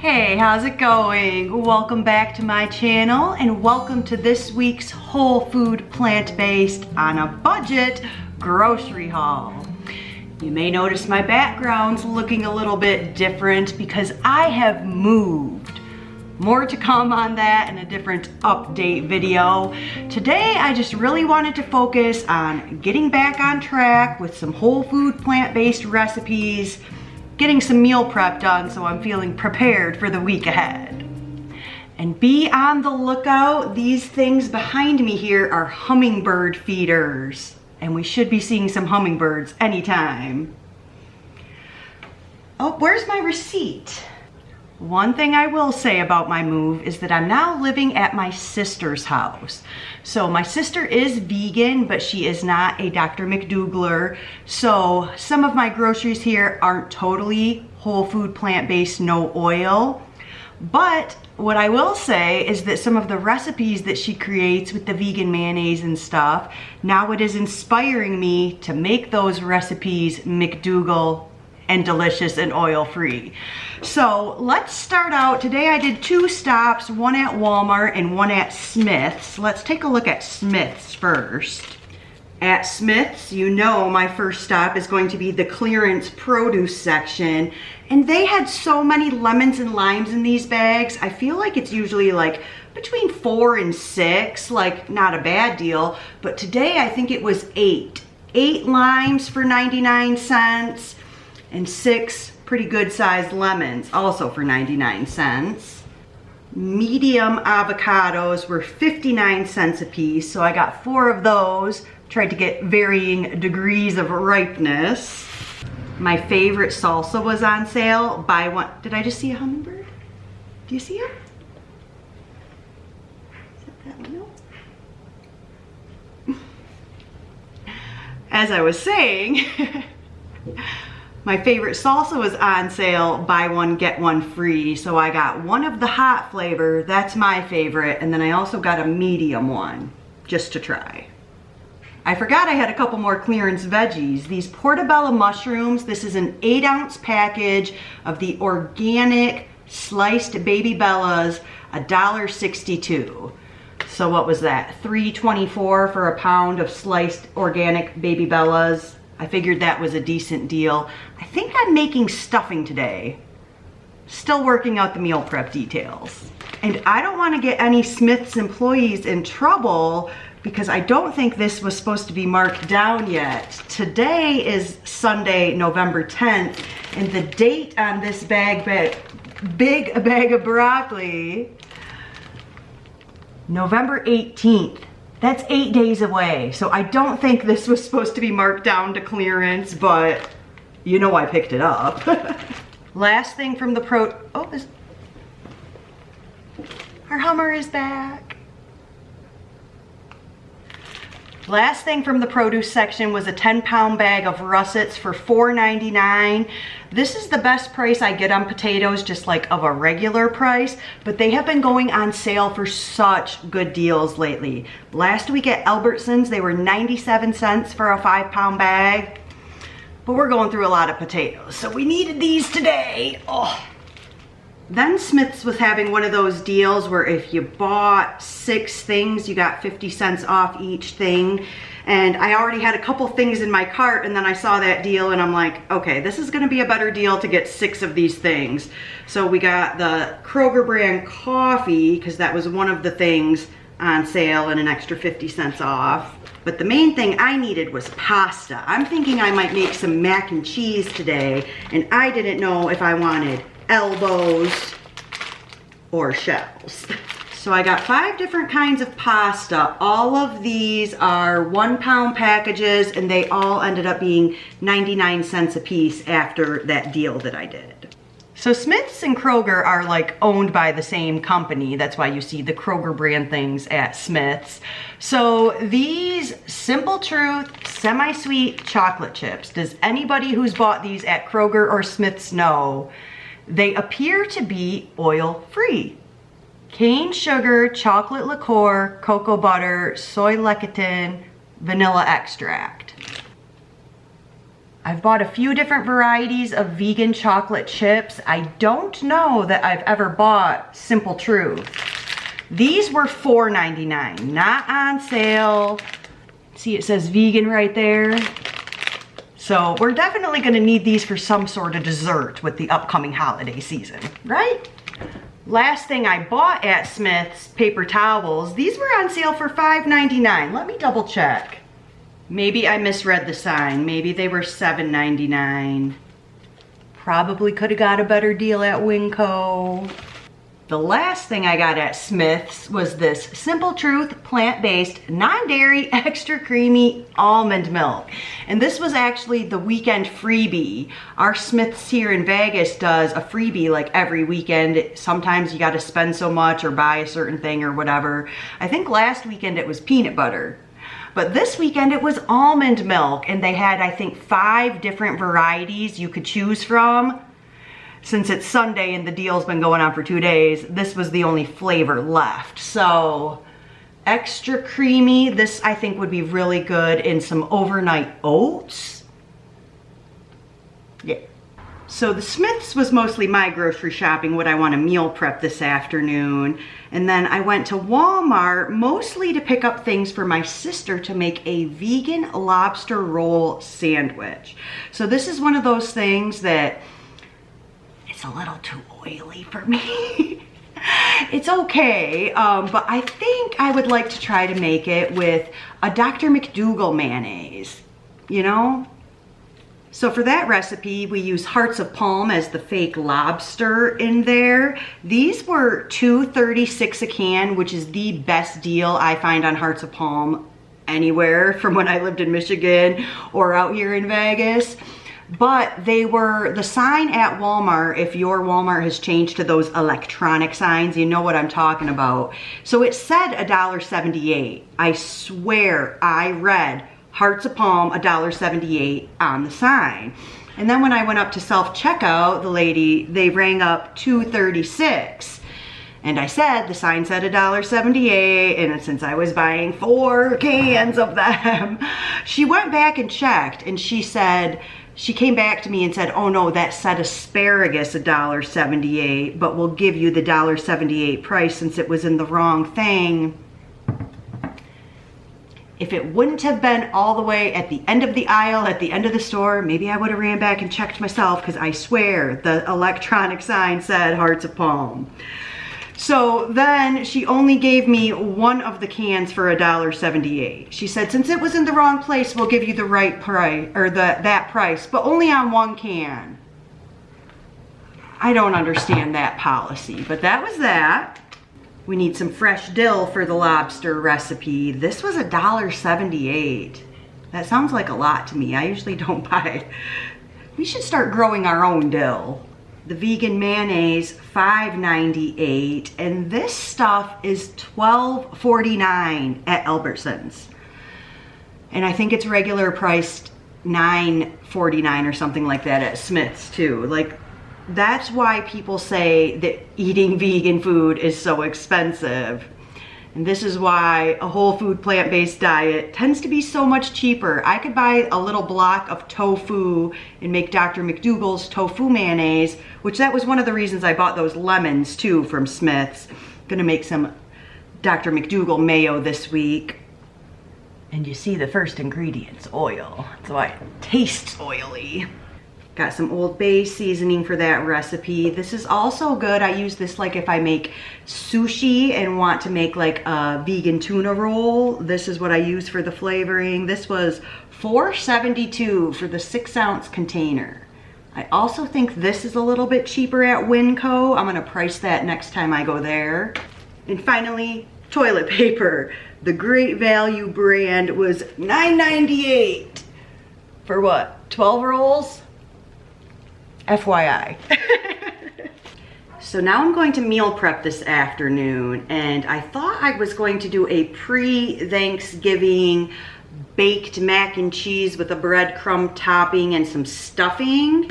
Hey, how's it going? Welcome back to my channel and welcome to this week's whole food plant-based on a budget grocery haul. You may notice my background's looking a little bit different because I have moved. More to come on that in a different update video. Today I just really wanted to focus on getting back on track with some whole food plant-based recipes, getting some meal prep done so I'm feeling prepared for the week ahead. And be on the lookout, these things behind me here are hummingbird feeders, and we should be seeing some hummingbirds anytime. Oh, where's my receipt? One thing I will say about my move is that I'm now living at my sister's house. So my sister is vegan, but she is not a Dr. McDougall. So some of my groceries here aren't totally whole food plant-based, no oil. But what I will say is that some of the recipes that she creates with the vegan mayonnaise and stuff, now it is inspiring me to make those recipes McDougall and delicious and oil-free. So let's start out. Today I did 2 stops, one at Walmart and one at Smith's. Let's take a look at Smith's first. At Smith's, you know my first stop is going to be the clearance produce section. And they had so many lemons and limes in these bags. I feel like it's usually like between 4 and 6, like not a bad deal. But today I think it was 8. 8 limes for 99 cents. And 6 pretty good sized lemons, also for 99 cents. Medium avocados were 59 cents a piece, so I got 4 of those. Tried to get varying degrees of ripeness. My favorite salsa was on sale. Buy one. Did I just see a hummingbird? Do you see him? Is that one? No. As I was saying, my favorite salsa was on sale, buy one, get one free. So I got one of the hot flavor, that's my favorite, and then I also got a medium one, just to try. I forgot I had a couple more clearance veggies. These portobello mushrooms, this is an 8-ounce package of the organic sliced baby bellas, $1.62. So what was that, $3.24 for a pound of sliced organic baby bellas? I figured that was a decent deal. I think I'm making stuffing today. Still working out the meal prep details. And I don't want to get any Smith's employees in trouble because I don't think this was supposed to be marked down yet. Today is Sunday, November 10th, and the date on this big bag of broccoli, November 18th. That's 8 days away, so I don't think this was supposed to be marked down to clearance, but you know I picked it up. Last thing from the our Hummer is back. Last thing from the produce section was a 10-pound bag of russets for $4.99. This is the best price I get on potatoes, just like of a regular price, but they have been going on sale for such good deals lately. Last week at Albertsons, they were 97 cents for a 5-pound bag, but we're going through a lot of potatoes, so we needed these today. Oh. Then Smith's was having one of those deals where if you bought 6 things, you got 50 cents off each thing. And I already had a couple things in my cart, and then I saw that deal and I'm like, okay, this is gonna be a better deal to get 6 of these things. So we got the Kroger brand coffee, because that was one of the things on sale and an extra 50 cents off. But the main thing I needed was pasta. I'm thinking I might make some mac and cheese today, and I didn't know if I wanted elbows or shells. So I got 5 different kinds of pasta. All of these are 1-pound packages, and they all ended up being 99 cents a piece after that deal that I did. So Smith's and Kroger are like owned by the same company. That's why you see the Kroger brand things at Smith's. So these Simple Truth semi-sweet chocolate chips, does anybody who's bought these at Kroger or Smith's know? They appear to be oil-free. Cane sugar, chocolate liqueur, cocoa butter, soy lecithin, vanilla extract. I've bought a few different varieties of vegan chocolate chips. I don't know that I've ever bought Simple Truth. These were $4.99, not on sale. See, it says vegan right there. So we're definitely gonna need these for some sort of dessert with the upcoming holiday season, right? Last thing I bought at Smith's, paper towels. These were on sale for $5.99. Let me double check. Maybe I misread the sign. Maybe they were $7.99. Probably could have got a better deal at Winco. The last thing I got at Smith's was this Simple Truth plant-based, non-dairy, extra creamy almond milk. And this was actually the weekend freebie. Our Smith's here in Vegas does a freebie like every weekend. Sometimes you gotta spend so much or buy a certain thing or whatever. I think last weekend it was peanut butter. But this weekend it was almond milk, and they had, I think, 5 different varieties you could choose from. Since it's Sunday and the deal's been going on for 2 days, this was the only flavor left. So, extra creamy. This I think would be really good in some overnight oats. Yeah. So the Smith's was mostly my grocery shopping, what I want to meal prep this afternoon. And then I went to Walmart mostly to pick up things for my sister to make a vegan lobster roll sandwich. So this is one of those things that it's a little too oily for me. It's okay, but I think I would like to try to make it with a Dr. McDougall mayonnaise, you know? So for that recipe, we use Hearts of Palm as the fake lobster in there. These were $2.36 a can, which is the best deal I find on Hearts of Palm anywhere from when I lived in Michigan or out here in Vegas. But they were, the sign at Walmart, if your Walmart has changed to those electronic signs, you know what I'm talking about. So it said $1.78. I swear I read Hearts of Palm $1.78 on the sign. And then when I went up to self-checkout, the lady, they rang up $2.36. And I said, the sign said $1.78, and since I was buying 4 cans of them, she went back and checked, and she said, she came back to me and said, oh no, that said asparagus $1.78, but we'll give you the $1.78 price since it was in the wrong thing. If it wouldn't have been all the way at the end of the aisle, at the end of the store, maybe I would have ran back and checked myself, because I swear the electronic sign said Hearts of Palm. So then she only gave me one of the cans for $1.78. She said, since it was in the wrong place, we'll give you the right price, or that price, but only on 1 can. I don't understand that policy, but that was that. We need some fresh dill for the lobster recipe. This was $1.78. That sounds like a lot to me. I usually don't buy it. We should start growing our own dill. The vegan mayonnaise, $5.98, and this stuff is $12.49 at Albertsons. And I think it's regular priced $9.49 or something like that at Smith's too. Like, that's why people say that eating vegan food is so expensive. And this is why a whole food plant-based diet tends to be so much cheaper. I could buy a little block of tofu and make Dr. McDougall's tofu mayonnaise, which that was one of the reasons I bought those lemons too from Smith's. Gonna make some Dr. McDougall mayo this week. And you see the first ingredient's oil. That's why it tastes oily. Got some Old Bay seasoning for that recipe. This is also good. I use this like if I make sushi and want to make like a vegan tuna roll. This is what I use for the flavoring. This was $4.72 for the 6-ounce container. I also think this is a little bit cheaper at Winco. I'm gonna price that next time I go there. And finally, toilet paper. The Great Value brand was $9.98 for what, 12 rolls? FYI. So now I'm going to meal prep this afternoon, and I thought I was going to do a pre-Thanksgiving baked mac and cheese with a breadcrumb topping and some stuffing.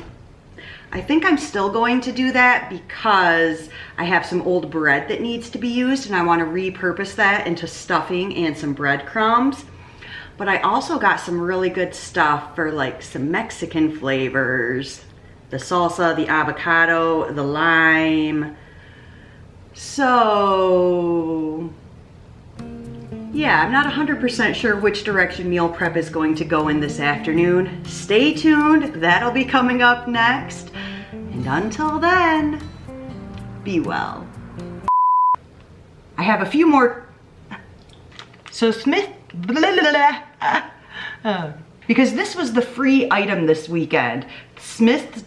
I think I'm still going to do that because I have some old bread that needs to be used, and I want to repurpose that into stuffing and some breadcrumbs. but I also got some really good stuff for like some Mexican flavors. The salsa, the avocado, the lime. So, yeah, I'm not 100% sure which direction meal prep is going to go in this afternoon. Stay tuned, that'll be coming up next. And until then, be well. I have a few more. So Smith, because this was the free item this weekend. Smith